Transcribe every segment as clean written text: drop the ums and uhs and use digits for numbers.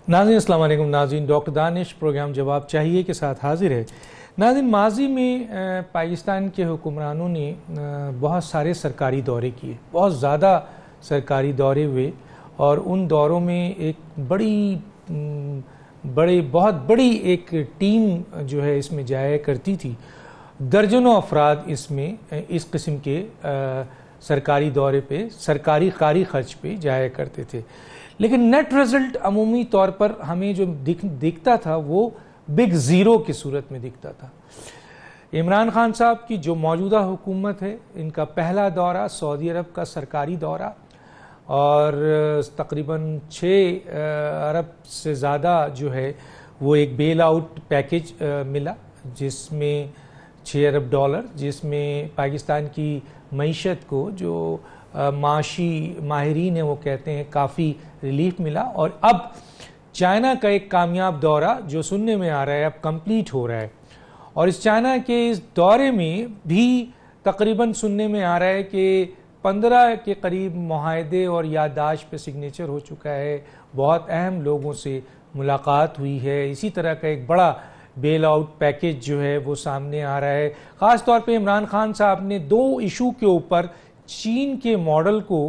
ناظرین السلام علیکم. ناظرین ڈاکٹر دانش پروگرام جواب چاہیے کے ساتھ حاضر ہے. ناظرین ماضی میں پاکستان کے حکمرانوں نے بہت سارے سرکاری دورے کیے, بہت زیادہ سرکاری دورے ہوئے, اور ان دوروں میں ایک بہت بڑی ایک ٹیم جو ہے اس میں جایا کرتی تھی. درجنوں افراد اس میں اس قسم کے سرکاری دورے پہ سرکاری خرچ پہ جایا کرتے تھے, لیکن نیٹ رزلٹ عمومی طور پر ہمیں جو دکھتا تھا وہ بگ زیرو کی صورت میں دکھتا تھا. عمران خان صاحب کی جو موجودہ حکومت ہے, ان کا پہلا دورہ سعودی عرب کا سرکاری دورہ, اور تقریباً 6 ارب سے زیادہ جو ہے وہ ایک بیل آؤٹ پیکج ملا, جس میں 6 ارب ڈالر, جس میں پاکستان کی معیشت کو جو معاشی ماہرین ہیں وہ کہتے ہیں کافی ریلیف ملا. اور اب چائنا کا ایک کامیاب دورہ جو سننے میں آ رہا ہے اب کمپلیٹ ہو رہا ہے, اور اس چائنا کے اس دورے میں بھی تقریباً سننے میں آ رہا ہے کہ 15 کے قریب معاہدے اور یادداشت پہ سگنیچر ہو چکا ہے, بہت اہم لوگوں سے ملاقات ہوئی ہے. اسی طرح کا ایک بڑا بیل آؤٹ پیکج جو ہے وہ سامنے آ رہا ہے. خاص طور پہ عمران خان صاحب نے 2 ایشو کے اوپر چین کے ماڈل کو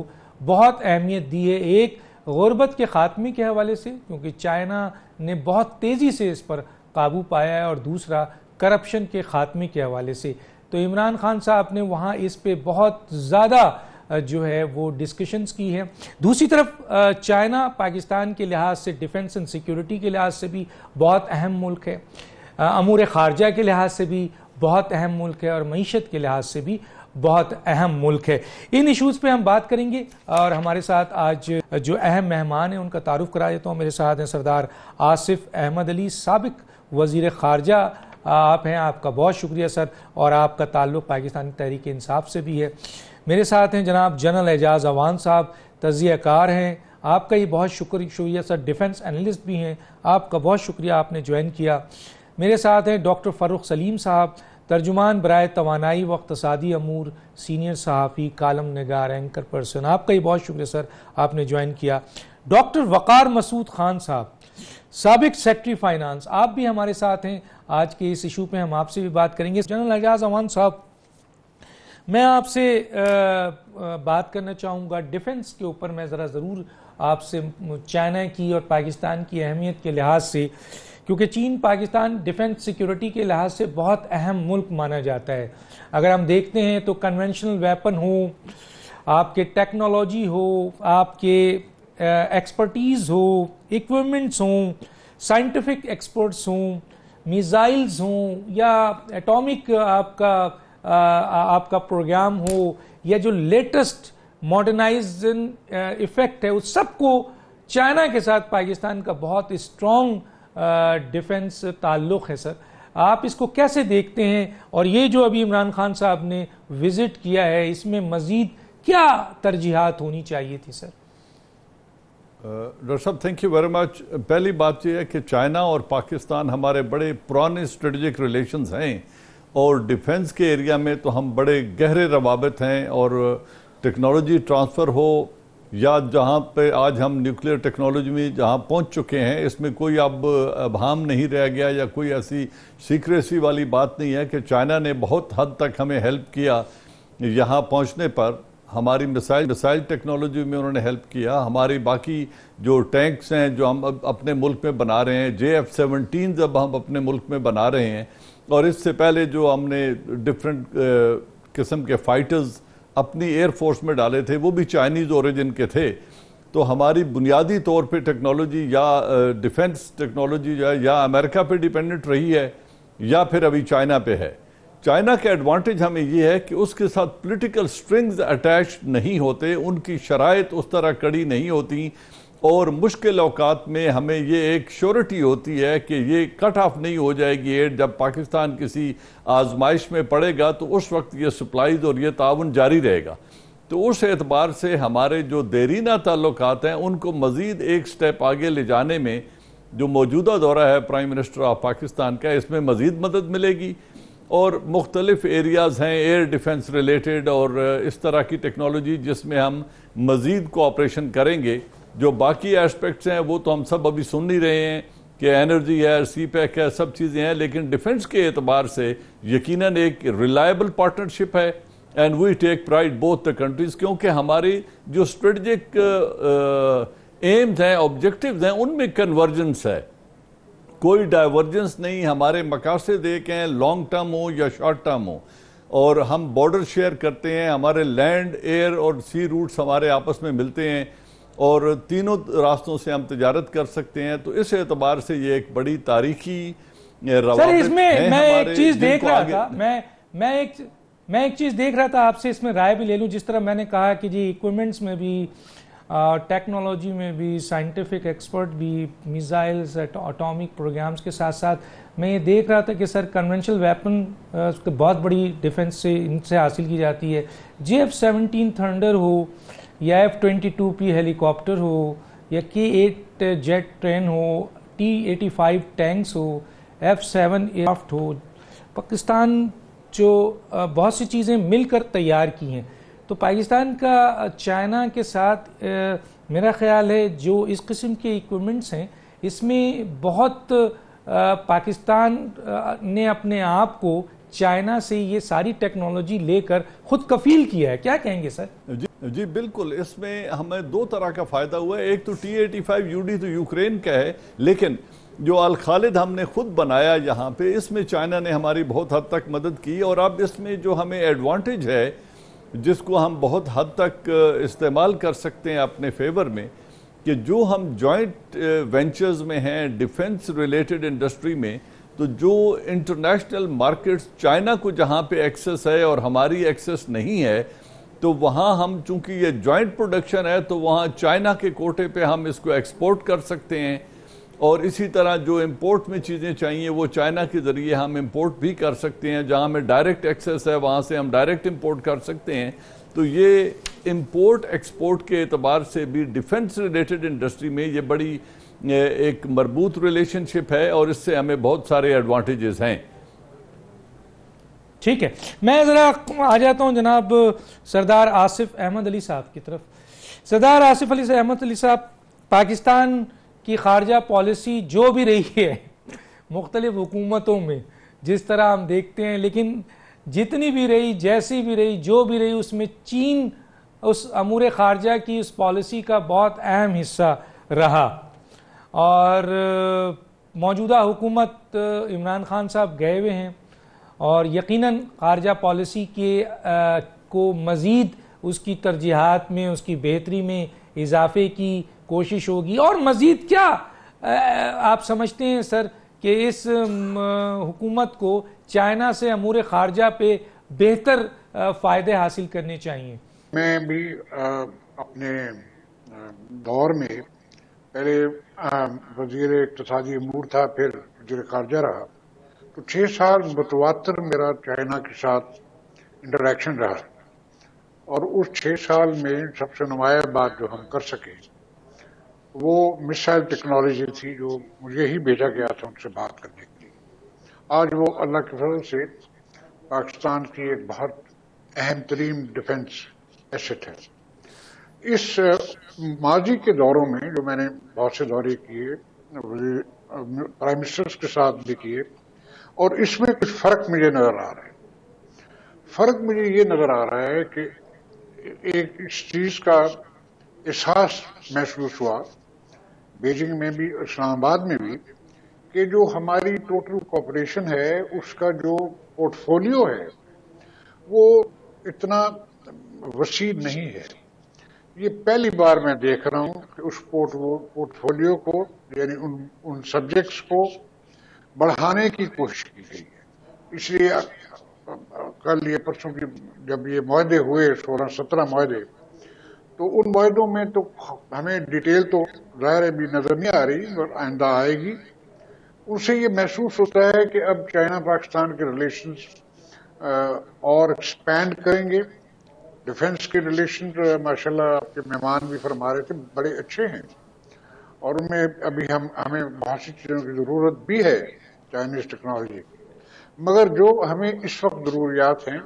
بہت اہمیت دی ہے. ایک غربت کے خاتمے کے حوالے سے, کیونکہ چائنا نے بہت تیزی سے اس پر قابو پایا ہے, اور دوسرا کرپشن کے خاتمے کے حوالے سے. تو عمران خان صاحب نے وہاں اس پہ بہت زیادہ جو ہے وہ ڈسکشنز کی ہیں. دوسری طرف چائنا پاکستان کے لحاظ سے ڈیفنس اینڈ سیکیورٹی کے لحاظ سے بھی بہت اہم ملک ہے, امور خارجہ کے لحاظ سے بھی بہت اہم ملک ہے, اور معیشت کے لحاظ سے بھی بہت اہم ملک ہے. ان ایشوز پہ ہم بات کریں گے, اور ہمارے ساتھ آج جو اہم مہمان ہیں ان کا تعارف کرا دیتا ہوں. میرے ساتھ ہیں سردار آصف احمد علی, سابق وزیر خارجہ آپ ہیں. آپ کا بہت شکریہ سر, اور آپ کا تعلق پاکستانی تحریک انصاف سے بھی ہے. میرے ساتھ ہیں جناب جنرل اعجاز اعوان صاحب, تجزیہ کار ہیں. آپ کا یہ بہت شکریہ سر, ڈیفنس انالسٹ بھی ہیں. آپ کا بہت شکریہ, آپ نے جوائن کیا. میرے ساتھ ہیں ڈاکٹر فروخ سلیم صاحب, ترجمان برائے توانائی و اقتصادی امور, سینئر صحافی, کالم نگار, اینکر پرسن. آپ کا یہ بہت شکریہ سر, آپ نے جوائن کیا. ڈاکٹر وقار مسعود خان صاحب, سابق سیکرٹری فائنانس, آپ بھی ہمارے ساتھ ہیں. آج کے اس ایشو پہ ہم آپ سے بھی بات کریں گے. جنرل اعجاز اعوان صاحب, میں آپ سے بات کرنا چاہوں گا ڈیفنس کے اوپر. میں ضرور آپ سے چائنا کی اور پاکستان کی اہمیت کے لحاظ سے, کیونکہ چین پاکستان ڈیفنس سیکیورٹی کے لحاظ سے بہت اہم ملک مانا جاتا ہے. اگر ہم دیکھتے ہیں تو کنونشنل ویپن ہو, آپ کے ٹیکنالوجی ہو, آپ کے ایکسپرٹیز ہو, ایکوپمنٹس ہوں, سائنٹیفک ایکسپرٹس ہوں, میزائلز ہوں, یا ایٹامک آپ کا پروگرام ہو, یا جو لیٹسٹ ماڈرنائزن ایفیکٹ ہے, اس سب کو چائنا کے ساتھ پاکستان کا بہت اسٹرانگ ڈیفنس تعلق ہے. سر آپ اس کو کیسے دیکھتے ہیں, اور یہ جو ابھی عمران خان صاحب نے وزٹ کیا ہے, اس میں مزید کیا ترجیحات ہونی چاہیے تھی سر؟ ڈاکٹر صاحب تھینک یو ویری مچ. پہلی بات یہ ہے کہ چائنا اور پاکستان ہمارے بڑے پرانے اسٹریٹجک ریلیشنز ہیں, اور ڈیفنس کے ایریا میں تو ہم بڑے گہرے روابط ہیں, اور ٹیکنالوجی ٹرانسفر ہو یا جہاں پہ آج ہم نیوکلیئر ٹیکنالوجی میں جہاں پہنچ چکے ہیں, اس میں کوئی اب ابہام نہیں رہ گیا, یا کوئی ایسی سیکریسی والی بات نہیں ہے کہ چائنا نے بہت حد تک ہمیں ہیلپ کیا یہاں پہنچنے پر. ہماری مسائل ٹیکنالوجی میں انہوں نے ہیلپ کیا. ہماری باقی جو ٹینکس ہیں جو ہم اپنے ملک میں بنا رہے ہیں, JF-17 اب ہم اپنے ملک میں بنا رہے ہیں, اور اس سے پہلے جو ہم نے ڈفرینٹ قسم کے فائٹرز اپنی ایئر فورس میں ڈالے تھے وہ بھی چائنیز اوریجن کے تھے. تو ہماری بنیادی طور پہ ٹیکنالوجی یا ڈیفنس ٹیکنالوجی یا امریکہ پہ ڈیپینڈنٹ رہی ہے, یا پھر ابھی چائنا پہ ہے. چائنا کا ایڈوانٹیج ہمیں یہ ہے کہ اس کے ساتھ پولیٹیکل سٹرنگز اٹیچ نہیں ہوتے, ان کی شرائط اس طرح کڑی نہیں ہوتی, اور مشکل اوقات میں ہمیں یہ ایک شیورٹی ہوتی ہے کہ یہ کٹ آف نہیں ہو جائے گی ایڈ. جب پاکستان کسی آزمائش میں پڑے گا تو اس وقت یہ سپلائز اور یہ تعاون جاری رہے گا. تو اس اعتبار سے ہمارے جو دیرینہ تعلقات ہیں ان کو مزید ایک سٹیپ آگے لے جانے میں جو موجودہ دورہ ہے پرائم منسٹر آف پاکستان کا, اس میں مزید مدد ملے گی. اور مختلف ایریاز ہیں ایئر ڈیفنس ریلیٹڈ اور اس طرح کی ٹیکنالوجی جس میں ہم مزید کوآپریشن کریں گے. جو باقی ایسپیکٹس ہیں وہ تو ہم سب ابھی سن نہیں رہے ہیں کہ انرجی ہے, سی پیک ہے, سب چیزیں ہیں, لیکن ڈیفنس کے اعتبار سے یقیناً ایک ریلائبل پارٹنرشپ ہے. And we take pride both the countries, کیونکہ ہماری جو اسٹریٹجک ایمز ہیں, آبجیکٹیوز ہیں, ان میں کنورجنس ہے, کوئی ڈائیورجنس نہیں. ہمارے مقاصد ایک ہیں, لانگ ٹرم ہو یا شارٹ ٹرم ہو, اور ہم بارڈر شیئر کرتے ہیں, ہمارے لینڈ, ایئر اور سی روٹس ہمارے آپس میں ملتے ہیں, اور تینوں راستوں سے ہم تجارت کر سکتے ہیں. تو اس اعتبار سے یہ ایک بڑی تاریخی روابط سر اس میں ہیں میں ہمارے, ایک چیز جن دیکھ کو رہا آگے تھا میں ایک چیز دیکھ رہا تھا, آپ سے اس میں رائے بھی لے لوں. جس طرح میں نے کہا کہ جی ایکوپمنٹس میں بھی, ٹیکنالوجی میں بھی, سائنٹیفک ایکسپرٹ بھی, میزائلز, اٹامک پروگرامز کے ساتھ ساتھ میں یہ دیکھ رہا تھا کہ سر کنونشنل ویپن بہت بڑی ڈیفنس سے ان سے حاصل کی جاتی ہے. JF-17 تھنڈر ہو یا F-22P ہیلی کاپٹر ہو یا K-8 جیٹ ٹرین ہو, T-85 ٹینکس ہو, F-7 ایئرکرافٹ ہو, پاکستان جو بہت سی چیزیں مل کر تیار کی ہیں. تو پاکستان کا چائنا کے ساتھ میرا خیال ہے جو اس قسم کے ایکوپمنٹس ہیں, اس میں بہت پاکستان نے اپنے آپ کو چائنا سے یہ ساری ٹیکنالوجی لے کر خود کفیل کیا ہے. کیا کہیں گے سر؟ جی بالکل, اس میں ہمیں دو طرح کا فائدہ ہوا ہے. ایک تو T-85UD تو یوکرین کا ہے, لیکن جو الخالد ہم نے خود بنایا یہاں پہ, اس میں چائنا نے ہماری بہت حد تک مدد کی. اور اب اس میں جو ہمیں ایڈوانٹیج ہے, جس کو ہم بہت حد تک استعمال کر سکتے ہیں اپنے فیور میں, کہ جو ہم جوائنٹ وینچرز میں ہیں ڈیفنس ریلیٹڈ انڈسٹری میں, تو جو انٹرنیشنل مارکیٹس چائنا کو جہاں پہ ایکسس ہے اور ہماری ایکسس نہیں ہے, تو وہاں ہم چونکہ یہ جوائنٹ پروڈکشن ہے, تو وہاں چائنا کے کوٹے پہ ہم اس کو ایکسپورٹ کر سکتے ہیں. اور اسی طرح جو امپورٹ میں چیزیں چاہیے وہ چائنا کے ذریعے ہم امپورٹ بھی کر سکتے ہیں. جہاں ہمیں ڈائریکٹ ایکسس ہے وہاں سے ہم ڈائریکٹ امپورٹ کر سکتے ہیں. تو یہ امپورٹ ایکسپورٹ کے اعتبار سے بھی ڈیفنس ریلیٹڈ انڈسٹری میں یہ بڑی ایک مربوط ریلیشن شپ ہے, اور اس سے ہمیں بہت سارے ایڈوانٹیجز ہیں. ٹھیک ہے, میں ذرا آ جاتا ہوں جناب سردار آصف احمد علی صاحب کی طرف. سردار آصف احمد علی صاحب, پاکستان کی خارجہ پالیسی جو بھی رہی ہے مختلف حکومتوں میں, جس طرح ہم دیکھتے ہیں, لیکن جتنی بھی رہی, جیسی بھی رہی, جو بھی رہی, اس میں چین اس امور خارجہ کی اس پالیسی کا بہت اہم حصہ رہا. اور موجودہ حکومت عمران خان صاحب گئے ہوئے ہیں, اور یقیناً خارجہ پالیسی کے کو مزید اس کی ترجیحات میں, اس کی بہتری میں اضافے کی کوشش ہوگی. اور مزید کیا آپ سمجھتے ہیں سر کہ اس حکومت کو چائنا سے امور خارجہ پہ بہتر فائدے حاصل کرنے چاہیے؟ میں بھی اپنے دور میں پہلے وزیر اقتصادی امور تھا, پھر وزیر خارجہ رہا, تو 6 سال متواتر میرا چائنا کے ساتھ انٹریکشن رہا. اور اس 6 سال میں سب سے نمایاں بات جو ہم کر سکے وہ میسائل ٹیکنالوجی تھی, جو مجھے ہی بھیجا گیا تھا ان سے بات کرنے کے لیے. آج وہ اللہ کے فضل سے پاکستان کی ایک بہت اہم ترین ڈیفنس ایسٹ ہے. اس ماضی کے دوروں میں جو میں نے بہت سے دورے کیے, پرائم منسٹرز کے ساتھ بھی کیے, اور اس میں کچھ فرق مجھے نظر آ رہا ہے. فرق مجھے یہ نظر آ رہا ہے کہ ایک اس چیز کا احساس محسوس ہوا بیجنگ میں بھی, اسلام آباد میں بھی, کہ جو ہماری ٹوٹل کوپریشن ہے اس کا جو پورٹ فولیو ہے وہ اتنا وسیع نہیں ہے. یہ پہلی بار میں دیکھ رہا ہوں کہ اس پورٹ فولیو کو, یعنی ان سبجیکٹس کو بڑھانے کی کوشش کی گئی ہے. اس لیے کل یہ پرسوں کی جب یہ معاہدے ہوئے 16-17 معاہدے, تو ان معاہدوں میں تو ہمیں ڈیٹیل تو ظاہر ہے بھی نظر نہیں آ رہی, اور آئندہ آئے گی. اس سے یہ محسوس ہوتا ہے کہ اب چائنا پاکستان کے ریلیشنز اور ایکسپینڈ کریں گے. ڈیفنس کے ریلیشن ماشاءاللہ آپ کے مہمان بھی فرما رہے تھے بڑے اچھے ہیں, اور ان میں ابھی ہمیں بہت سی چیزوں کی ضرورت بھی ہے چائنیز ٹیکنالوجی کی, مگر جو ہمیں اس وقت ضروریات ہیں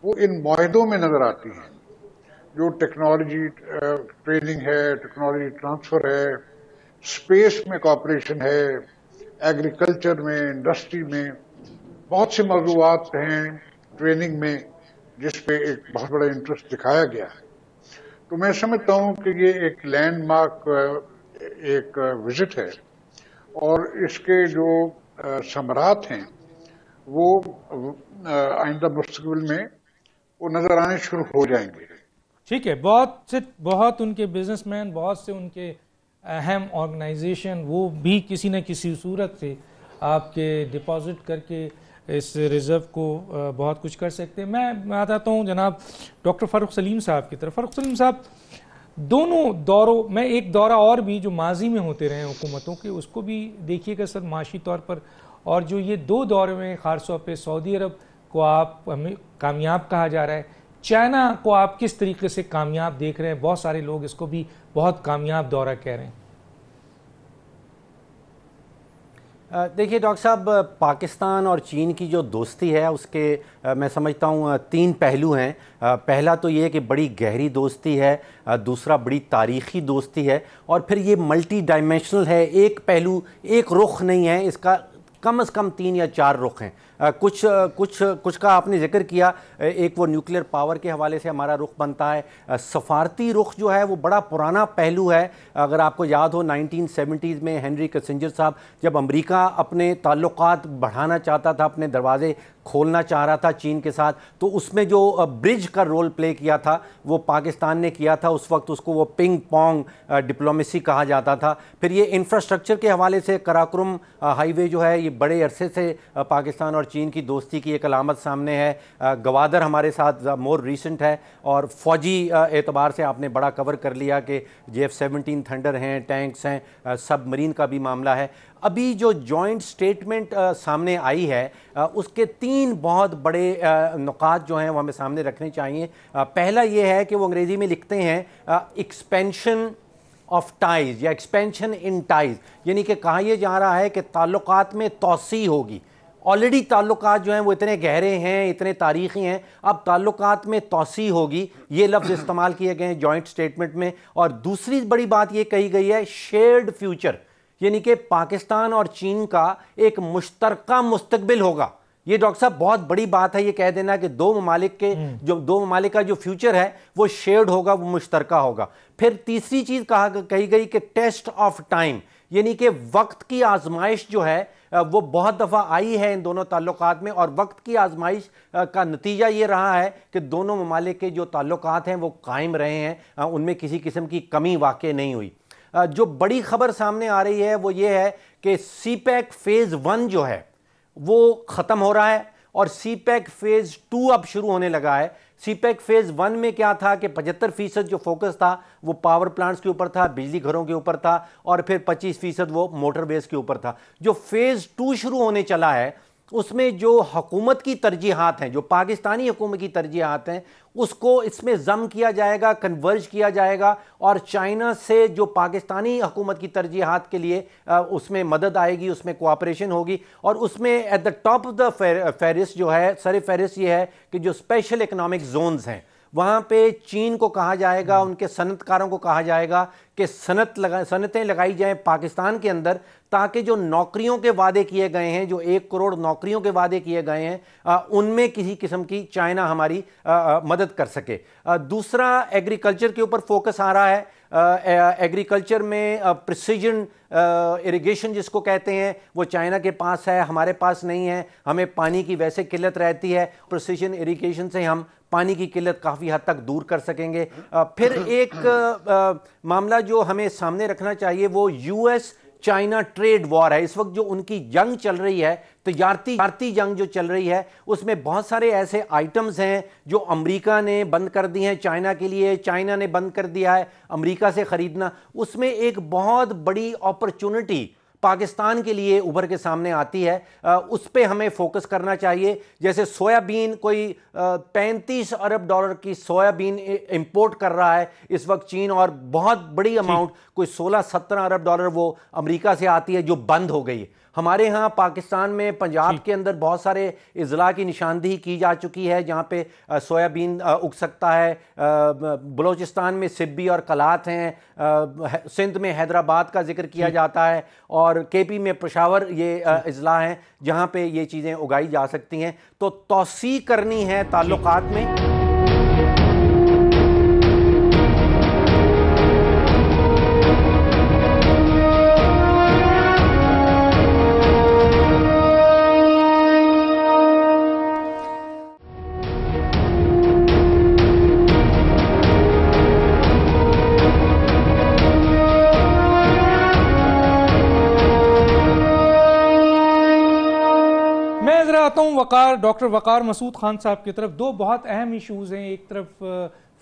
وہ ان معاہدوں میں نظر آتی ہیں. جو ٹیکنالوجی ٹریننگ ہے، ٹیکنالوجی ٹرانسفر ہے، اسپیس میں کوآپریشن ہے، ایگریکلچر میں، انڈسٹری میں بہت سے موضوعات ہیں ٹریننگ میں جس پہ ایک بہت بڑا انٹرسٹ دکھایا گیا ہے. تو میں سمجھتا ہوں کہ یہ ایک لینڈ مارک ایک وزٹ ہے، اور اس کے جو ثمرات ہیں وہ آئندہ مستقبل میں وہ نظر آنے شروع ہو جائیں گے. ٹھیک ہے، بہت ان کے بزنس مین، بہت سے ان کے اہم آرگنائزیشن وہ بھی کسی نہ کسی صورت سے آپ کے ڈپازٹ کر کے اس ریزرو کو بہت کچھ کر سکتے ہیں. میں آتا ہوں جناب ڈاکٹر فاروق سلیم صاحب کی طرف. فاروق سلیم صاحب، دونوں دوروں میں ایک دورہ اور بھی جو ماضی میں ہوتے رہے ہیں حکومتوں کے، اس کو بھی دیکھیے گا سر معاشی طور پر، اور جو یہ دو دورے میں خاص طور پہ سعودی عرب کو آپ ہمیں کامیاب کہا جا رہا ہے، چائنا کو آپ کس طریقے سے کامیاب دیکھ رہے ہیں؟ بہت سارے لوگ اس کو بھی بہت کامیاب دورہ کہہ رہے ہیں. دیکھیے ڈاکٹر صاحب، پاکستان اور چین کی جو دوستی ہے اس کے میں سمجھتا ہوں 3 پہلو ہیں. پہلا تو یہ کہ بڑی گہری دوستی ہے، دوسرا بڑی تاریخی دوستی ہے، اور پھر یہ ملٹی ڈائمینشنل ہے. ایک پہلو، ایک رخ نہیں ہے اس کا، کم از کم 3 یا 4 رخ ہیں. کچھ کا آپ نے ذکر کیا. ایک وہ نیوکلیر پاور کے حوالے سے ہمارا رخ بنتا ہے. سفارتی رخ جو ہے وہ بڑا پرانا پہلو ہے. اگر آپ کو یاد ہو 1970s میں ہنری کسنجر صاحب جب امریکہ اپنے تعلقات بڑھانا چاہتا تھا، اپنے دروازے کھولنا چاہ رہا تھا چین کے ساتھ، تو اس میں جو برج کا رول پلے کیا تھا وہ پاکستان نے کیا تھا. اس وقت اس کو وہ پنگ پونگ ڈپلومیسی کہا جاتا تھا. پھر یہ انفراسٹرکچر کے حوالے سے کراکرم ہائی وے جو ہے یہ بڑے عرصے سے پاکستان اور چین کی دوستی کی ایک علامت سامنے ہے. گوادر ہمارے ساتھ مور ریسنٹ ہے، اور فوجی اعتبار سے آپ نے بڑا کور کر لیا کہ JF-17 تھنڈر ہیں، ٹینکس ہیں، سب مرین کا بھی معاملہ ہے. ابھی جو جوائنٹ سٹیٹمنٹ سامنے آئی ہے اس کے 3 بہت بڑے نقاط جو ہیں وہ ہمیں سامنے رکھنے چاہیے. پہلا یہ ہے کہ وہ انگریزی میں لکھتے ہیں ایکسپینشن آف ٹائز یا ایکسپینشن ان ٹائز، یعنی کہ کہا یہ جا رہا ہے کہ تعلقات میں توسیع ہوگی. آلریڈی تعلقات جو ہیں وہ اتنے گہرے ہیں، اتنے تاریخی ہیں، اب تعلقات میں توسیع ہوگی. یہ لفظ استعمال کیے گئے ہیں جوائنٹ سٹیٹمنٹ میں. اور دوسری بڑی بات یہ کہی گئی ہے شیئرڈ فیوچر، یعنی کہ پاکستان اور چین کا ایک مشترکہ مستقبل ہوگا. یہ ڈاکٹر صاحب بہت بڑی بات ہے یہ کہہ دینا کہ دو ممالک کا جو فیوچر ہے وہ شیئرڈ ہوگا، وہ مشترکہ ہوگا. پھر تیسری چیز کہی گئی کہ ٹیسٹ آف ٹائم، یعنی کہ وقت کی آزمائش جو ہے وہ بہت دفعہ آئی ہے ان دونوں تعلقات میں، اور وقت کی آزمائش کا نتیجہ یہ رہا ہے کہ دونوں ممالک کے جو تعلقات ہیں وہ قائم رہے ہیں، ان میں کسی قسم کی کمی واقع نہیں ہوئی. جو بڑی خبر سامنے آ رہی ہے وہ یہ ہے کہ سی پیک فیز 1 جو ہے وہ ختم ہو رہا ہے، اور سی پیک فیز 2 اب شروع ہونے لگا ہے. سی پیک فیز 1 میں کیا تھا کہ 75% جو فوکس تھا وہ پاور پلانٹس کے اوپر تھا، بجلی گھروں کے اوپر تھا، اور پھر 25% وہ موٹر ویز کے اوپر تھا. جو فیز 2 شروع ہونے چلا ہے اس میں جو حکومت کی ترجیحات ہیں، جو پاکستانی حکومت کی ترجیحات ہیں، اس کو اس میں ضم کیا جائے گا، کنورج کیا جائے گا، اور چائنا سے جو پاکستانی حکومت کی ترجیحات کے لیے اس میں مدد آئے گی، اس میں کوآپریشن ہوگی. اور اس میں ایٹ دا ٹاپ آف دا فہرست جو ہے، سر فہرست یہ ہے کہ جو اسپیشل اکنامک زونز ہیں وہاں پہ چین کو کہا جائے گا، ان کے صنعت کاروں کو کہا جائے گا کہ صنعتیں لگائی جائیں پاکستان کے اندر، تاکہ جو نوکریوں کے وعدے کیے گئے ہیں، جو 1 کروڑ نوکریوں کے وعدے کیے گئے ہیں، ان میں کسی قسم کی چائنا ہماری مدد کر سکے. دوسرا ایگریکلچر کے اوپر فوکس آ رہا ہے. ایگریکلچر میں پریسیجن اریگیشن جس کو کہتے ہیں وہ چائنا کے پاس ہے، ہمارے پاس نہیں ہے. ہمیں پانی کی ویسے قلت رہتی ہے، پریسیجن اریگیشن سے ہم پانی کی قلت کافی حد تک دور کر سکیں گے. پھر ایک معاملہ جو ہمیں سامنے رکھنا چاہیے وہ US چائنا ٹریڈ وار ہے. اس وقت جو ان کی جنگ چل رہی ہے، تجارتی جنگ جو چل رہی ہے، اس میں بہت سارے ایسے آئٹمز ہیں جو امریکہ نے بند کر دی ہیں چائنا کے لیے، چائنا نے بند کر دیا ہے امریکہ سے خریدنا. اس میں ایک بہت بڑی اپرچونٹی پاکستان کے لیے ابھر کے سامنے آتی ہے، اس پہ ہمیں فوکس کرنا چاہیے. جیسے سویا بین، کوئی 35 ارب ڈالر کی سویا بین امپورٹ کر رہا ہے اس وقت چین، اور بہت بڑی اماؤنٹ کوئی 16-17 ارب ڈالر وہ امریکہ سے آتی ہے جو بند ہو گئی ہے. ہمارے ہاں پاکستان میں پنجاب کے اندر بہت سارے اضلاع کی نشاندہی کی جا چکی ہے جہاں پہ سویابین اگ سکتا ہے، بلوچستان میں سبی اور قلات ہیں، سندھ میں حیدرآباد کا ذکر کیا جاتا ہے، اور کے پی میں پشاور یہ اضلاع ہیں جہاں پہ یہ چیزیں اگائی جا سکتی ہیں۔ تو توسیع کرنی ہے تعلقات میں۔ ڈاکٹر وقار مسعود خان صاحب کی طرف دو بہت اہم ایشوز ہیں۔ ایک طرف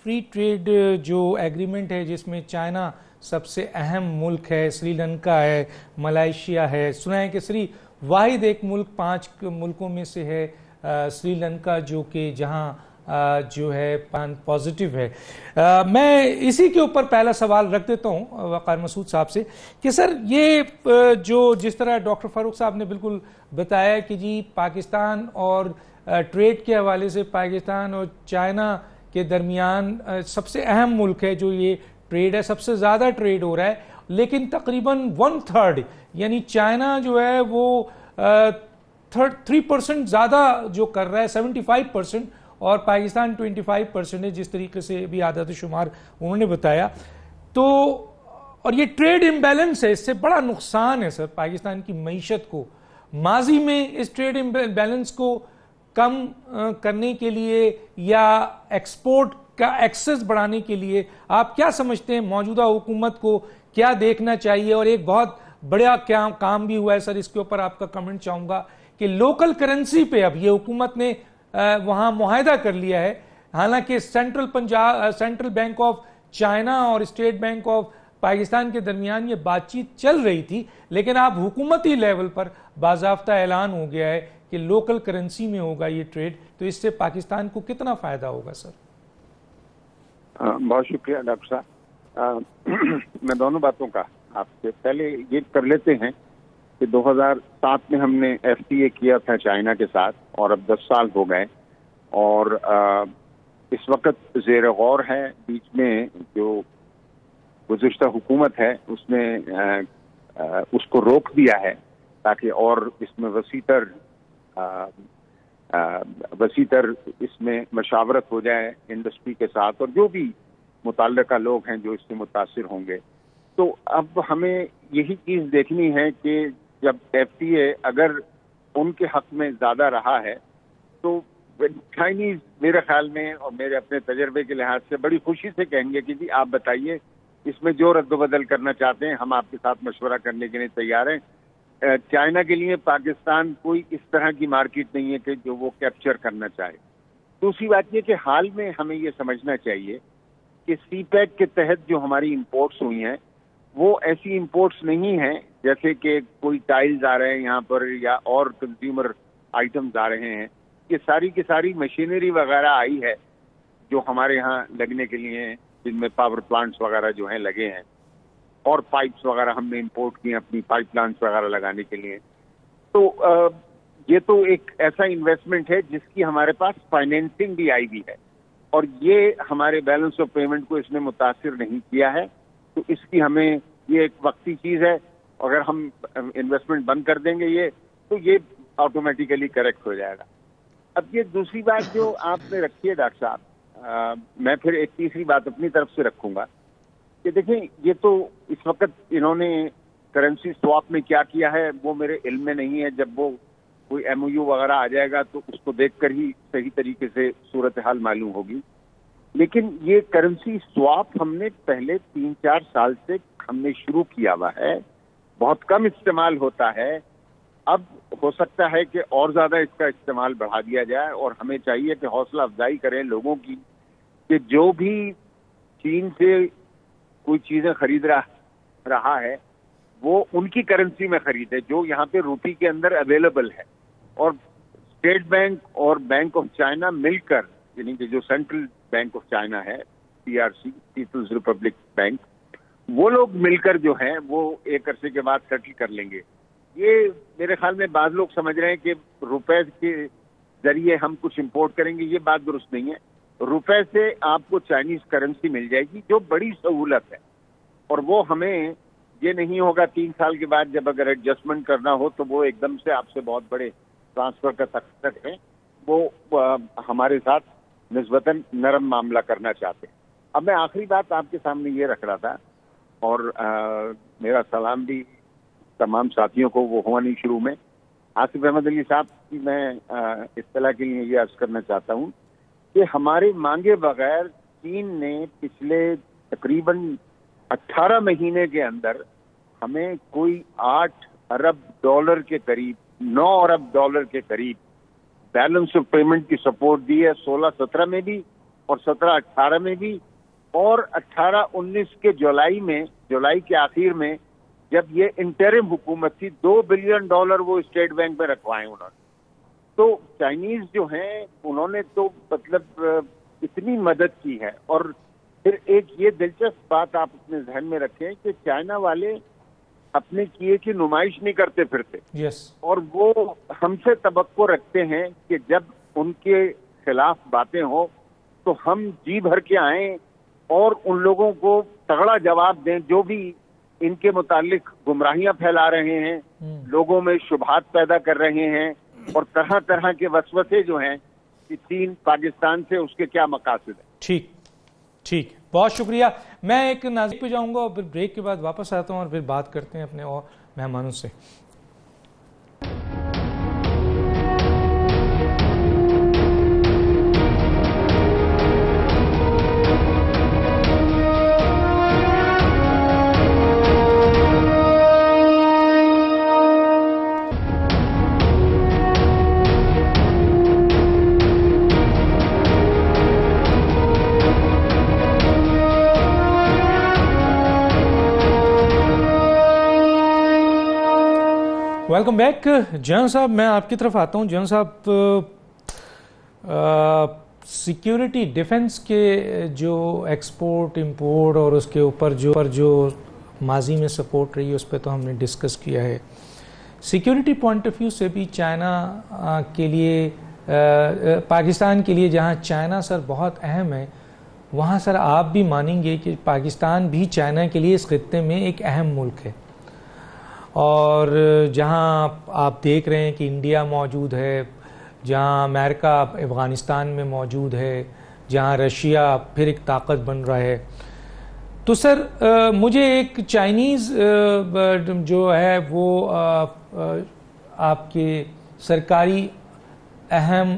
فری ٹریڈ جو ایگریمنٹ ہے جس میں چائنا سب سے اہم ملک ہے، سری لنکا ہے، ملائیشیا ہے، سنا ہے کہ واحد ایک ملک 5 ملکوں میں سے ہے سری لنکا جو کہ جہاں جو ہے پازیٹیو ہے۔ میں اسی کے اوپر پہلا سوال رکھ دیتا ہوں وقار مسعود صاحب سے کہ سر یہ جو جس طرح ڈاکٹر فاروق صاحب نے بالکل بتایا کہ جی پاکستان اور ٹریڈ کے حوالے سے پاکستان اور چائنا کے درمیان سب سے اہم ملک ہے جو یہ ٹریڈ ہے، سب سے زیادہ ٹریڈ ہو رہا ہے، لیکن تقریباً 1/3 یعنی چائنا جو ہے وہ 3% زیادہ جو کر رہا ہے 75%، اور پاکستان 25% ہے جس طریقے سے بھی عادت شمار انہوں نے بتایا۔ تو اور یہ ٹریڈ امبیلنس ہے، اس سے بڑا نقصان ہے سر پاکستان کی معیشت کو۔ ماضی میں اس ٹریڈ امبیلنس کو کم کرنے کے لیے یا ایکسپورٹ کا ایکسس بڑھانے کے لیے آپ کیا سمجھتے ہیں موجودہ حکومت کو کیا دیکھنا چاہیے؟ اور ایک بہت بڑا کام بھی ہوا ہے سر، اس کے اوپر آپ کا کمنٹ چاہوں گا کہ لوکل کرنسی پہ اب یہ حکومت نے وہاں معاہدہ کر لیا ہے، حالانکہ سینٹرل بینک آف چائنا اور اسٹیٹ بینک آف پاکستان کے درمیان یہ بات چیت چل رہی تھی، لیکن اب حکومتی لیول پر باضابطہ اعلان ہو گیا ہے کہ لوکل کرنسی میں ہوگا یہ ٹریڈ، تو اس سے پاکستان کو کتنا فائدہ ہوگا سر؟ بہت شکریہ ڈاکٹر صاحب۔ میں دونوں باتوں کا آپ سے پہلے یہ کر لیتے ہیں کہ 2007 میں ہم نے FTA کیا تھا چائنا کے ساتھ، اور اب 10 سال ہو گئے، اور اس وقت زیر غور ہے۔ بیچ میں جو گزشتہ حکومت ہے اس نے اس کو روک دیا ہے تاکہ اور اس میں وسیع تر اس میں مشاورت ہو جائے انڈسٹری کے ساتھ اور جو بھی متعلقہ لوگ ہیں جو اس سے متاثر ہوں گے۔ تو اب ہمیں یہی چیز دیکھنی ہے کہ جب FTA اگر ان کے حق میں زیادہ رہا ہے تو چائنیز میرے خیال میں اور میرے اپنے تجربے کے لحاظ سے بڑی خوشی سے کہیں گے کہ جی آپ بتائیے اس میں جو رد و بدل کرنا چاہتے ہیں ہم آپ کے ساتھ مشورہ کرنے کے لیے تیار ہیں۔ چائنا کے لیے پاکستان کوئی اس طرح کی مارکیٹ نہیں ہے کہ جو وہ کیپچر کرنا چاہے۔ دوسری بات یہ کہ حال میں ہمیں یہ سمجھنا چاہیے کہ سی پیک کے تحت جو ہماری امپورٹس ہوئی ہیں وہ ایسی امپورٹس نہیں ہیں جیسے کہ کوئی ٹائلز آ رہے ہیں یہاں پر یا اور کنزیومر آئٹمز آ رہے ہیں۔ یہ ساری کی ساری مشینری وغیرہ آئی ہے جو ہمارے یہاں لگنے کے لیے ہیں، جن میں پاور پلانٹس وغیرہ جو ہیں لگے ہیں، اور پائپس وغیرہ ہم نے امپورٹ کی اپنی پائپ لائنس وغیرہ لگانے کے لیے۔ تو یہ تو ایک ایسا انویسٹمنٹ ہے جس کی ہمارے پاس فائنینسنگ بھی آئی ہوئی ہے، اور یہ ہمارے بیلنس آف پیمنٹ کو اس نے متاثر نہیں کیا ہے۔ تو اس کی ہمیں یہ ایک وقتی چیز ہے، اگر ہم انویسٹمنٹ بند کر دیں گے یہ تو یہ آٹومیٹیکلی کریکٹ ہو جائے گا۔ اب یہ دوسری بات جو آپ نے رکھی ہے ڈاکٹر صاحب، میں پھر ایک تیسری بات اپنی طرف سے رکھوں گا کہ دیکھیں یہ تو اس وقت انہوں نے کرنسی سواپ میں کیا کیا ہے وہ میرے علم میں نہیں ہے۔ جب وہ کوئی MOU وغیرہ آ جائے گا تو اس کو دیکھ کر ہی صحیح طریقے سے صورتحال معلوم ہوگی۔ لیکن یہ کرنسی سواپ ہم نے پہلے 3-4 سال سے ہم نے شروع کیا ہوا ہے، بہت کم استعمال ہوتا ہے۔ اب ہو سکتا ہے کہ اور زیادہ اس کا استعمال بڑھا دیا جائے، اور ہمیں چاہیے کہ حوصلہ افزائی کریں لوگوں کی کہ جو بھی چین سے کوئی چیزیں خرید رہا ہے وہ ان کی کرنسی میں خریدے جو یہاں پہ روپی کے اندر اویلیبل ہے۔ اور اسٹیٹ بینک اور بینک آف چائنا مل کر، یعنی کہ جو سینٹرل بینک آف چائنا ہے PRC پیپلز ریپبلک بینک، وہ لوگ مل کر جو ہیں وہ ایک عرصے کے بعد سیٹل کر لیں گے یہ میرے خیال میں بعض لوگ سمجھ رہے ہیں کہ روپے کے ذریعے ہم کچھ امپورٹ کریں گے. یہ بات درست نہیں ہے. روپے سے آپ کو چائنیز کرنسی مل جائے گی جو بڑی سہولت ہے, اور وہ ہمیں یہ نہیں ہوگا 3 سال کے بعد جب اگر ایڈجسٹمنٹ کرنا ہو تو وہ ایک دم سے آپ سے بہت بڑے ٹرانسفر کا سکت ہے. وہ ہمارے ساتھ نسبتاً نرم معاملہ کرنا چاہتے ہیں. اب میں آخری بات آپ کے سامنے یہ رکھ رہا تھا, اور میرا سلام بھی تمام ساتھیوں کو وہ ہوا نہیں شروع میں. آصف احمد علی صاحب کی میں اطلاع کے لیے یہ عرض کرنا چاہتا ہوں کہ ہمارے مانگے بغیر چین نے پچھلے تقریباً 18 مہینے کے اندر ہمیں کوئی 8 ارب ڈالر کے قریب, 9 ارب ڈالر کے قریب بیلنس آف پیمنٹ کی سپورٹ دی ہے. 16-17 میں بھی اور 17-18 میں بھی, اور 18-19 کے جولائی کے آخر میں جب یہ انٹرم حکومت تھی, $2 بلین وہ اسٹیٹ بینک میں رکھوائے انہوں نے. تو چائنیز جو ہیں انہوں نے تو مطلب اتنی مدد کی ہے. اور پھر ایک یہ دلچسپ بات آپ اپنے ذہن میں رکھیں کہ چائنا والے اپنے کیے کی نمائش نہیں کرتے پھرتے, اور وہ ہم سے توقع رکھتے ہیں کہ جب ان کے خلاف باتیں ہوں تو ہم جی بھر کے آئیں اور ان لوگوں کو تگڑا جواب دیں جو بھی ان کے متعلق گمراہیاں پھیلا رہے ہیں, لوگوں میں شبہات پیدا کر رہے ہیں, اور طرح طرح کے وسوسے جو ہیں کہ چین پاکستان سے اس کے کیا مقاصد ہیں. ٹھیک, بہت شکریہ. میں ایک ناظرین پہ جاؤں گا اور پھر بریک کے بعد واپس آتا ہوں اور پھر بات کرتے ہیں اپنے اور مہمانوں سے. Welcome back. جان صاحب, میں آپ کی طرف آتا ہوں. جان صاحب, سیکیورٹی ڈیفنس کے جو ایکسپورٹ امپورٹ اور اس کے اوپر جو ماضی میں سپورٹ رہی ہے اس پہ تو ہم نے ڈسکس کیا ہے. سیکیورٹی پوائنٹ آف ویو سے بھی چائنا کے لیے, پاکستان کے لیے جہاں چائنا سر بہت اہم ہے, وہاں سر آپ بھی مانیں گے کہ پاکستان بھی چائنا کے لیے اس خطے میں ایک اہم ملک ہے. اور جہاں آپ دیکھ رہے ہیں کہ انڈیا موجود ہے, جہاں امریکہ افغانستان میں موجود ہے, جہاں رشیا پھر ایک طاقت بن رہا ہے. تو سر مجھے ایک چائنیز جو ہے وہ آپ کے سرکاری اہم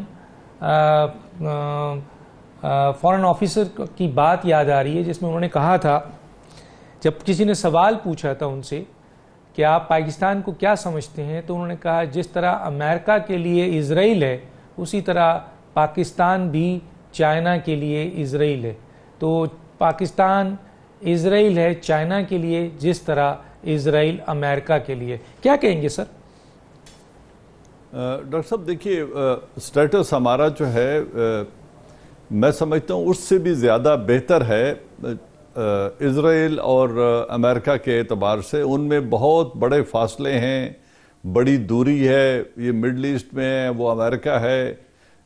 فارن آفیسر کی بات یاد آ رہی ہے, جس میں انہوں نے کہا تھا, جب کسی نے سوال پوچھا تھا ان سے کہ آپ پاکستان کو کیا سمجھتے ہیں, تو انہوں نے کہا جس طرح امریکہ کے لیے اسرائیل ہے اسی طرح پاکستان بھی چائنا کے لیے اسرائیل ہے. تو پاکستان اسرائیل ہے چائنا کے لیے جس طرح اسرائیل امریکہ کے لیے. کیا کہیں گے سر؟ ڈاکٹر صاحب دیکھیے, سٹیٹس ہمارا جو ہے میں سمجھتا ہوں اس سے بھی زیادہ بہتر ہے اسرائیل اور امریکہ کے اعتبار سے. ان میں بہت بڑے فاصلے ہیں, بڑی دوری ہے. یہ مڈل ایسٹ میں ہے, وہ امریکہ ہے,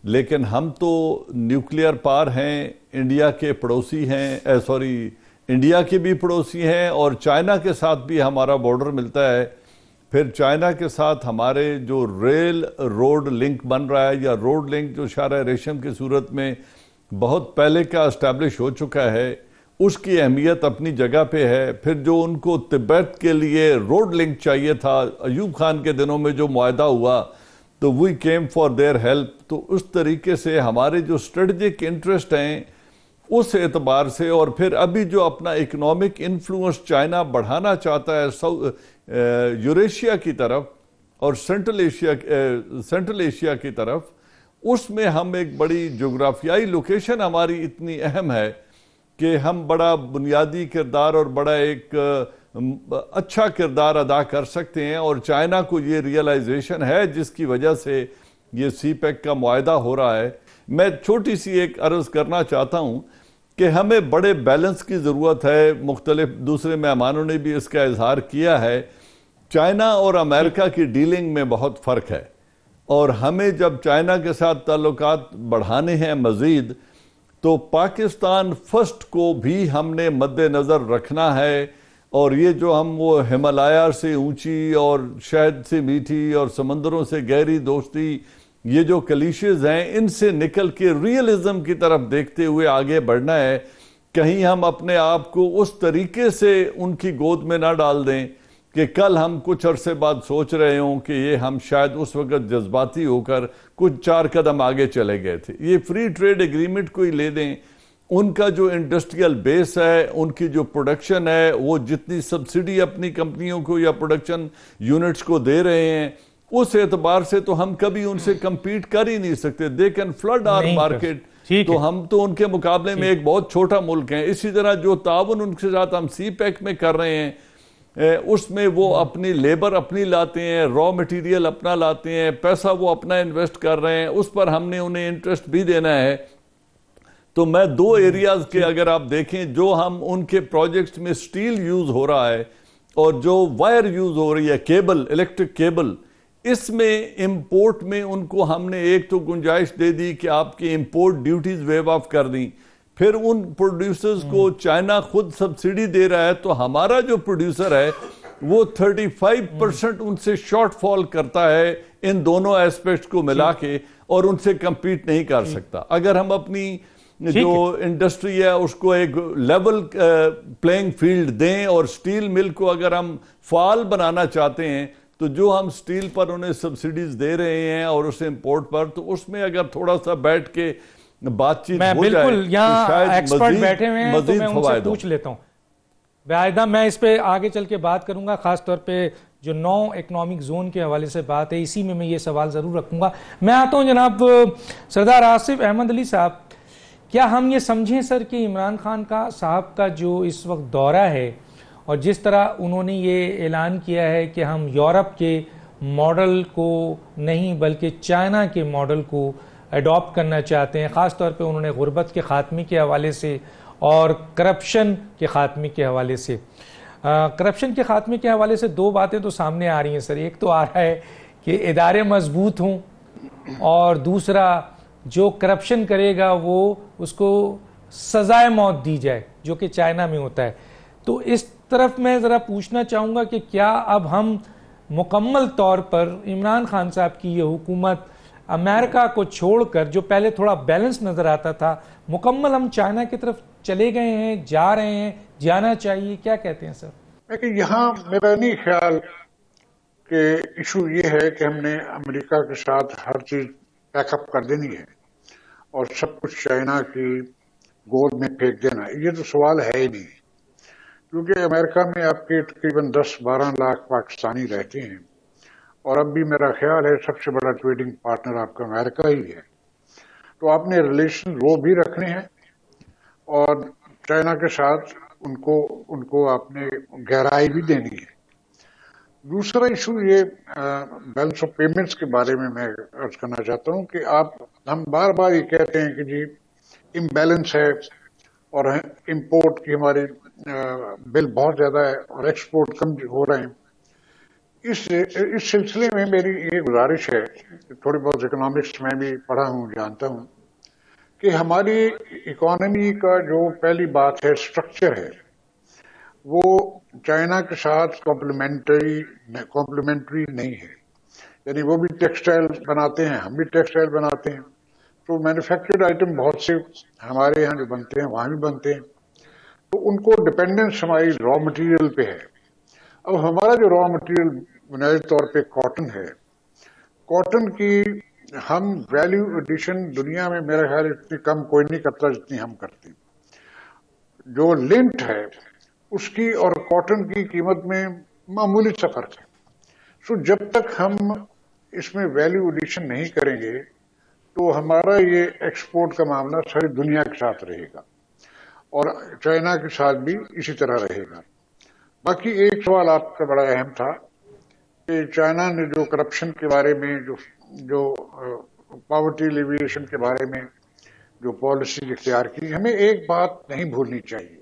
لیکن ہم تو نیوکلیئر پار ہیں, انڈیا کے پڑوسی ہیں, انڈیا کے بھی پڑوسی ہیں, اور چائنا کے ساتھ بھی ہمارا بارڈر ملتا ہے. پھر چائنا کے ساتھ ہمارے جو ریل روڈ لنک بن رہا ہے, یا روڈ لنک جو شاہراہ ریشم کی صورت میں بہت پہلے کا اسٹیبلش ہو چکا ہے, اس کی اہمیت اپنی جگہ پہ ہے. پھر جو ان کو تبت کے لیے روڈ لنک چاہیے تھا, ایوب خان کے دنوں میں جو معاہدہ ہوا, تو we came for their help. تو اس طریقے سے ہمارے جو اسٹریٹجک انٹرسٹ ہیں اس اعتبار سے, اور پھر ابھی جو اپنا اکنامک انفلوئنس چائنا بڑھانا چاہتا ہے یوریشیا کی طرف اور سینٹرل ایشیا کی طرف, اس میں ہم ایک بڑی جغرافیائی لوکیشن ہماری اتنی اہم ہے کہ ہم بڑا بنیادی کردار اور بڑا ایک اچھا کردار ادا کر سکتے ہیں. اور چائنا کو یہ ریئلائزیشن ہے جس کی وجہ سے یہ سی پیک کا معاہدہ ہو رہا ہے. میں چھوٹی سی ایک عرض کرنا چاہتا ہوں کہ ہمیں بڑے بیلنس کی ضرورت ہے. مختلف دوسرے مہمانوں نے بھی اس کا اظہار کیا ہے چائنا اور امریکہ کی ڈیلنگ میں بہت فرق ہے، اور ہمیں جب چائنا کے ساتھ تعلقات بڑھانے ہیں مزید، تو پاکستان فرسٹ کو بھی ہم نے مد نظر رکھنا ہے. اور یہ جو ہم وہ ہمالیہ سے اونچی اور شہد سے میٹھی اور سمندروں سے گہری دوستی، یہ جو کلیشز ہیں، ان سے نکل کے ریئلزم کی طرف دیکھتے ہوئے آگے بڑھنا ہے. کہیں ہم اپنے آپ کو اس طریقے سے ان کی گود میں نہ ڈال دیں کہ کل ہم کچھ عرصے بعد سوچ رہے ہوں کہ یہ ہم شاید اس وقت جذباتی ہو کر کچھ 4 قدم آگے چلے گئے تھے. یہ فری ٹریڈ ایگریمنٹ کو ہی لے دیں، ان کا جو انڈسٹریل بیس ہے، ان کی جو پروڈکشن ہے، وہ جتنی سبسڈی اپنی کمپنیوں کو یا پروڈکشن یونٹس کو دے رہے ہیں، اس اعتبار سے تو ہم کبھی ان سے کمپیٹ کر ہی نہیں سکتے. They can flood our market, تو ہم تو ان کے مقابلے میں ایک بہت چھوٹا ملک ہیں. اسی طرح جو تعاون ان کے ساتھ ہم سی پیک میں کر رہے ہیں، اس میں وہ اپنی لیبر اپنی لاتے ہیں، را مٹیریل اپنا لاتے ہیں، پیسہ وہ اپنا انویسٹ کر رہے ہیں، اس پر ہم نے انہیں انٹرسٹ بھی دینا ہے. تو میں 2 ایریاز کے اگر آپ دیکھیں جو ہم ان کے پروجیکٹس میں سٹیل یوز ہو رہا ہے اور جو وائر یوز ہو رہی ہے، کیبل، الیکٹرک کیبل، اس میں امپورٹ میں ان کو ہم نے ایک تو گنجائش دے دی کہ آپ کی امپورٹ ڈیوٹیز ویو آف کر دیں. پھر ان پروڈیوسرز کو چائنا خود سبسڈی دے رہا ہے، تو ہمارا جو پروڈیوسر ہے وہ 35% ان سے شارٹ فال کرتا ہے ان دونوں ایسپیکٹس کو ملا کے، اور ان سے کمپیٹ نہیں کر سکتا. اگر ہم اپنی جو انڈسٹری ہے اس کو ایک لیول پلینگ فیلڈ دیں، اور سٹیل مل کو اگر ہم فعال بنانا چاہتے ہیں، تو جو ہم سٹیل پر انہیں سبسڈیز دے رہے ہیں اور اس امپورٹ پر، تو اس میں اگر تھوڑا سا بیٹھ کے بات چیت ہو جائے، بالکل یہاں ایکسپرٹ بیٹھے ہوئے ہیں تو میں ان سے پوچھ لیتا ہوں. عائدہ، میں اس پہ آگے چل کے بات کروں گا، خاص طور پہ جو 9 اکنامک زون کے حوالے سے بات ہے، اسی میں یہ سوال ضرور رکھوں گا. میں آتا ہوں جناب سردار آصف احمد علی صاحب. کیا ہم یہ سمجھیں سر کہ عمران خان صاحب کا جو اس وقت دورہ ہے، اور جس طرح انہوں نے یہ اعلان کیا ہے کہ ہم یورپ کے ماڈل کو نہیں بلکہ چائنا کے ماڈل کو ایڈاپٹ کرنا چاہتے ہیں، خاص طور پہ انہوں نے غربت کے خاتمے کے حوالے سے اور کرپشن کے خاتمے کے حوالے سے کرپشن کے خاتمے کے حوالے سے 2 باتیں تو سامنے آ رہی ہیں سر. ایک تو آ رہا ہے کہ ادارے مضبوط ہوں، اور دوسرا جو کرپشن کرے گا وہ اس کو سزائے موت دی جائے، جو کہ چائنا میں ہوتا ہے. تو اس طرف میں ذرا پوچھنا چاہوں گا کہ کیا اب ہم مکمل طور پر عمران خان صاحب کی یہ حکومت امریکہ کو چھوڑ کر، جو پہلے تھوڑا بیلنس نظر آتا تھا، مکمل ہم چائنا کی طرف چلے گئے ہیں، جا رہے ہیں، جانا چاہیے؟ کیا کہتے ہیں سر؟ لیکن یہاں میرا نہیں خیال کہ ایشو یہ ہے کہ ہم نے امریکہ کے ساتھ ہر چیز پیک اپ کر دینی ہے اور سب کچھ چائنا کی گود میں پھینک دینا. یہ تو سوال ہے ہی نہیں، کیونکہ امریکہ میں آپ کے تقریباً 10-12 لاکھ پاکستانی رہتے ہیں، اور اب بھی میرا خیال ہے سب سے بڑا ٹریڈنگ پارٹنر آپ کا امریکہ ہی ہے. تو آپ نے ریلیشن وہ بھی رکھنے ہیں، اور چائنا کے ساتھ ان کو آپ نے گہرائی بھی دینی ہے. دوسرا ایشو یہ بیلنس آف پیمنٹس کے بارے میں عرض کرنا چاہتا ہوں کہ ہم بار بار یہ کہتے ہیں کہ جی امبیلنس ہے، اور امپورٹ کی ہماری بل بہت زیادہ ہے اور ایکسپورٹ کم ہو رہے ہیں. اس سلسلے میں میری یہ گزارش ہے، تھوڑی بہت اکنامکس میں بھی پڑھا ہوں، جانتا ہوں کہ ہماری اکانومی کا جو پہلی بات ہے اسٹرکچر ہے، وہ چائنا کے ساتھ کمپلیمنٹری نہیں ہے. یعنی وہ بھی ٹیکسٹائل بناتے ہیں، ہم بھی ٹیکسٹائل بناتے ہیں، تو مینوفیکچرڈ آئٹم بہت سے ہمارے یہاں جو بنتے ہیں وہاں بھی بنتے ہیں، تو ان کو ڈپینڈنس ہماری را مٹیریل پہ ہے. اب ہمارا جو را مٹیریل بنیادی طور پہ کاٹن ہے، کاٹن کی ہم ویلیو ایڈیشن دنیا میں میرا خیال اتنی کم کوئی نہیں کرتا جتنی ہم کرتے. جو لنٹ ہے اس کی اور کاٹن کی قیمت میں معمولی سا فرق ہے. سو جب تک ہم اس میں ویلیو ایڈیشن نہیں کریں گے تو ہمارا یہ ایکسپورٹ کا معاملہ ساری دنیا کے ساتھ رہے گا، اور چائنا کے ساتھ بھی اسی طرح رہے گا. باقی ایک سوال آپ کا بڑا اہم تھا کہ چائنا نے جو کرپشن کے بارے میں، جو پاورٹی ایلیویشن کے بارے میں جو پالیسی اختیار کی، ہمیں ایک بات نہیں بھولنی چاہیے.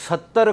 70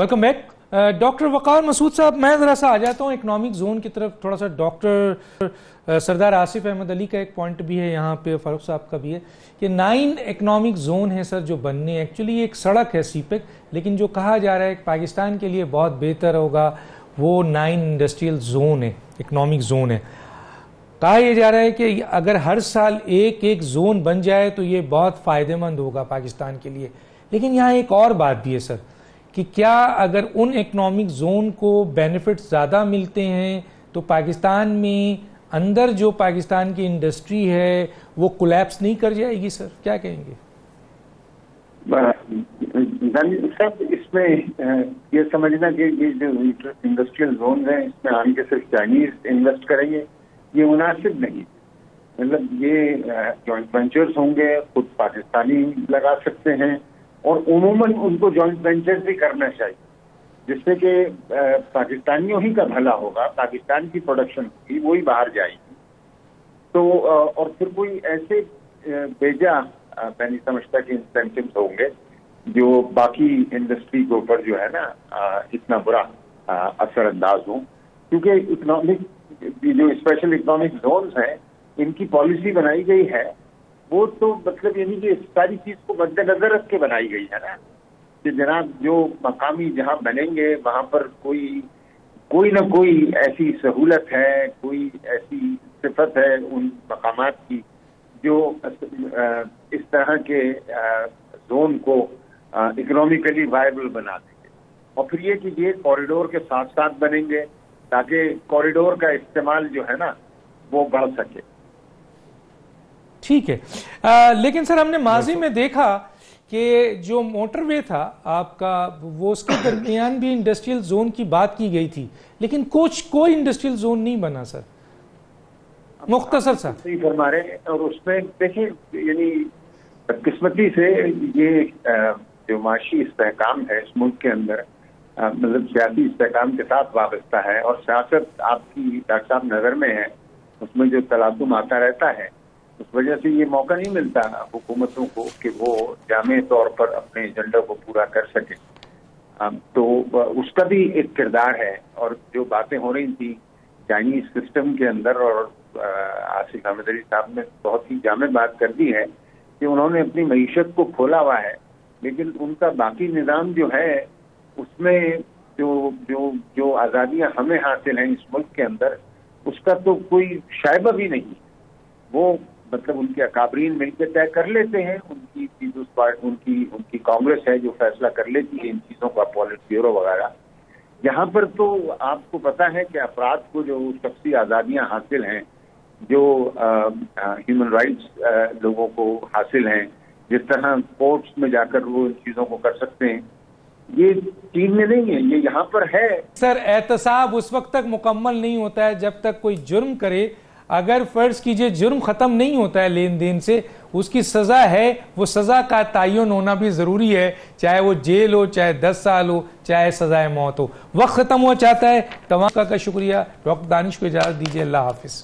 ویلکم بیک ڈاکٹر وقار مسعود صاحب. میں ذرا سا آ جاتا ہوں اکنامک زون کی طرف تھوڑا سا. ڈاکٹر سردار آصف احمد علی کا ایک پوائنٹ بھی ہے یہاں پہ, فاروق صاحب کا بھی ہے کہ 9 اکنامک زون ہیں سر جو بننے. ایکچولی ایک سڑک ہے سی پیک, لیکن جو کہا جا رہا ہے کہ پاکستان کے لیے بہت بہتر ہوگا وہ 9 انڈسٹریل زون ہے, اکنامک زون ہے. کہا یہ جا رہا ہے کہ اگر ہر سال ایک زون بن جائے تو یہ بہت فائدہ مند ہوگا پاکستان کے لیے. لیکن یہاں ایک اور بات بھی ہے سر کہ کیا اگر ان اکنامک زون کو بینیفٹ زیادہ ملتے ہیں تو پاکستان میں اندر جو پاکستان کی انڈسٹری ہے وہ کولیپس نہیں کر جائے گی سر؟ کیا کہیں گے؟ صاحب اس میں یہ سمجھنا کہ یہ جو انڈسٹریل زون ہیں اس میں آن کے صرف چائنیز انویسٹ کریں گے یہ مناسب نہیں. مطلب یہ جوائنٹ وینچرز ہوں گے, خود پاکستانی لگا سکتے ہیں, اور عموماً ان کو جوائنٹ وینچر بھی کرنا چاہیے جس سے کہ پاکستانیوں ہی کا بھلا ہوگا, پاکستان کی پروڈکشن ہوگی, وہی باہر جائے گی. تو اور پھر کوئی ایسے بیجا میں نہیں سمجھتا کہ انسینٹیوز ہوں گے جو باقی انڈسٹری کے اوپر جو ہے نا اتنا برا اثر انداز ہوں, کیونکہ اکنامک جو اسپیشل اکنامک زونز ہیں ان کی پالیسی بنائی گئی ہے وہ تو مطلب یعنی کہ ساری چیز کو مد نظر رکھ کے بنائی گئی ہے نا کہ جناب جو مقامی جہاں بنیں گے وہاں پر کوئی نہ کوئی ایسی سہولت ہے, کوئی ایسی صفت ہے ان مقامات کی جو اس طرح کے زون کو اکنامیکلی وائبل بنا دیں گے. اور پھر یہ کہ یہ کوریڈور کے ساتھ ساتھ بنیں گے تاکہ کوریڈور کا استعمال جو ہے نا وہ بڑھ سکے. ٹھیک ہے, لیکن سر ہم نے ماضی میں دیکھا کہ جو موٹر وے تھا آپ کا وہ اس کے درمیان بھی انڈسٹریل زون کی بات کی گئی تھی, لیکن کوئی انڈسٹریل زون نہیں بنا سر. مختصر سا صحیح فرما رہے ہیں. اور اس میں دیکھیں یعنی بدقسمتی سے یہ جو معاشی استحکام ہے اس ملک کے اندر مطلب سیاسی استحکام کے ساتھ وابستہ ہے, اور سیاست آپ کی ڈاکٹر صاحب نظر میں ہے, اس میں جو تلاطم آتا رہتا ہے اس وجہ سے یہ موقع نہیں ملتا حکومتوں کو کہ وہ جامع طور پر اپنے ایجنڈا کو پورا کر سکیں. تو اس کا بھی ایک کردار ہے. اور جو باتیں ہو رہی تھیں چائنیز سسٹم کے اندر, اور آصف احمد علی صاحب نے بہت ہی جامع بات کر دی ہے کہ انہوں نے اپنی معیشت کو کھولا ہوا ہے, لیکن ان کا باقی نظام جو ہے اس میں جو آزادیاں ہمیں حاصل ہیں اس ملک کے اندر اس کا تو کوئی شائبہ بھی نہیں. وہ مطلب ان کے اکابرین مل کے طے کر لیتے ہیں, ان کی پیپلز پارٹی ان کی کانگریس ہے جو فیصلہ کر لیتی ہے ان چیزوں کا, پولٹ بیورو وغیرہ. یہاں پر تو آپ کو پتا ہے کہ افراد کو جو شخصی آزادیاں حاصل ہیں, جو ہیومن رائٹس لوگوں کو حاصل ہیں, جس طرح کورٹس میں جا کر وہ ان چیزوں کو کر سکتے ہیں, یہ چین میں نہیں ہے, یہ یہاں پر ہے. سر احتساب اس وقت تک مکمل نہیں ہوتا ہے جب تک کوئی جرم کرے. اگر فرض کیجئے جرم ختم نہیں ہوتا ہے لین دین سے, اس کی سزا ہے, وہ سزا کا تعین ہونا بھی ضروری ہے, چاہے وہ جیل ہو, چاہے 10 سال ہو, چاہے سزائے موت ہو. وقت ختم ہو چاہتا ہے. تمام کا شکریہ. ڈاکٹر دانش کو اجازت دیجیے. اللہ حافظ.